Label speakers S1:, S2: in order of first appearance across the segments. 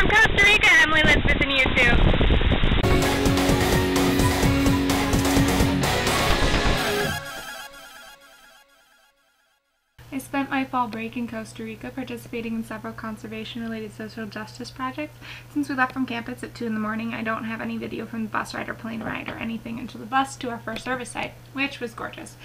S1: from Costa Rica, Emily Linsmith and YouTube.
S2: I spent my fall break in Costa Rica participating in several conservation-related social justice projects. Since we left from campus at 2 in the morning, I don't have any video from the bus ride or plane ride or anything until the bus to our first service site, which was gorgeous.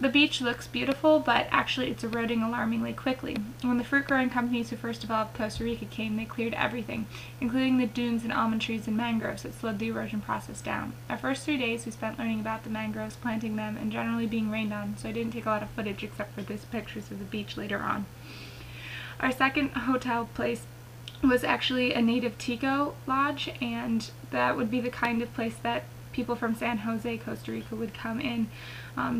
S2: The beach looks beautiful, but actually it's eroding alarmingly quickly. When the fruit-growing companies who first developed Costa Rica came, they cleared everything, including the dunes and almond trees and mangroves that slowed the erosion process down. Our first 3 days we spent learning about the mangroves, planting them, and generally being rained on, so I didn't take a lot of footage except for this pictures of the beach later on. Our second hotel place was actually a native Tico lodge, and that would be the kind of place that people from San Jose, Costa Rica would come in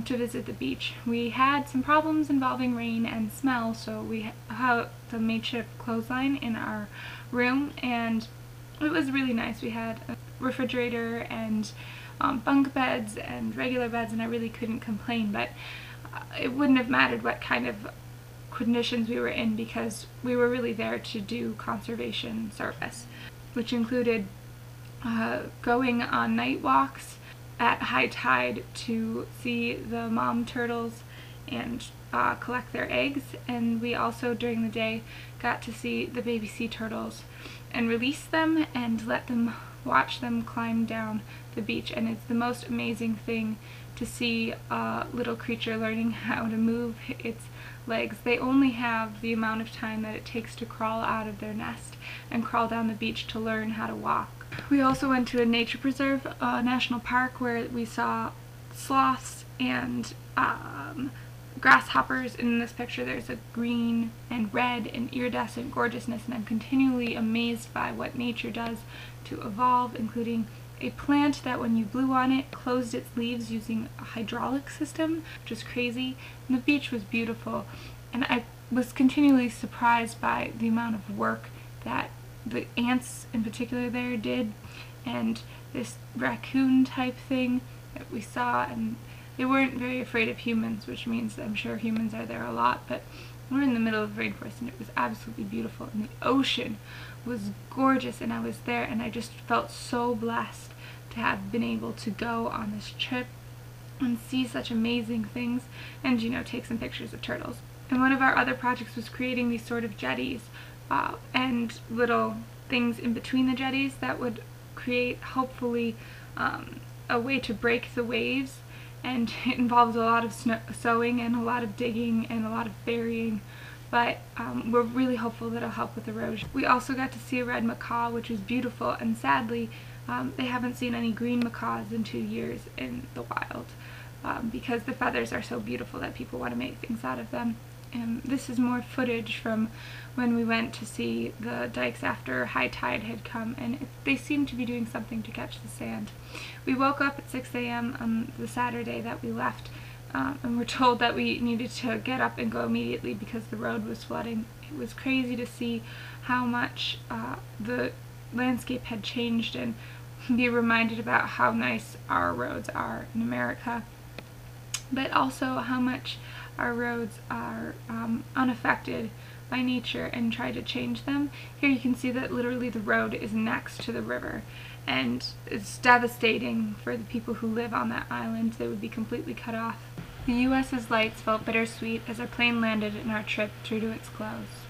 S2: to visit the beach. We had some problems involving rain and smell, so we had the makeshift clothesline in our room, and it was really nice. We had a refrigerator and bunk beds and regular beds, and I really couldn't complain, but it wouldn't have mattered what kind of conditions we were in because we were really there to do conservation service, which included going on night walks at high tide to see the mom turtles and collect their eggs, and we also during the day got to see the baby sea turtles and release them and let them watch them climb down the beach. And it's the most amazing thing to see a little creature learning how to move its legs. They only have the amount of time that it takes to crawl out of their nest and crawl down the beach to learn how to walk. We also went to a nature preserve, national park, where we saw sloths and grasshoppers. In this picture there's a green and red and iridescent gorgeousness, and I'm continually amazed by what nature does to evolve, including a plant that when you blew on it closed its leaves using a hydraulic system, which is crazy. And the beach was beautiful, and I was continually surprised by the amount of work that the ants in particular there did, and this raccoon type thing that we saw, and they weren't very afraid of humans, which means I'm sure humans are there a lot, but we're in the middle of the rainforest and it was absolutely beautiful, and the ocean was gorgeous, and I was there and I just felt so blessed to have been able to go on this trip and see such amazing things and, you know, take some pictures of turtles. And one of our other projects was creating these sort of jetties and little things in between the jetties that would create hopefully a way to break the waves, and it involves a lot of sewing and a lot of digging and a lot of burying, but we're really hopeful that it'll help with erosion. We also got to see a red macaw, which was beautiful, and sadly they haven't seen any green macaws in 2 years in the wild because the feathers are so beautiful that people want to make things out of them. And this is more footage from when we went to see the dikes after high tide had come, and they seemed to be doing something to catch the sand. We woke up at 6 a.m. on the Saturday that we left, and were told that we needed to get up and go immediately because the road was flooding. It was crazy to see how much the landscape had changed and be reminded about how nice our roads are in America, but also how much our roads are unaffected by nature, and try to change them. Here you can see that literally the road is next to the river, and it's devastating for the people who live on that island. They would be completely cut off. The U.S.'s lights felt bittersweet as our plane landed and our trip drew to its close.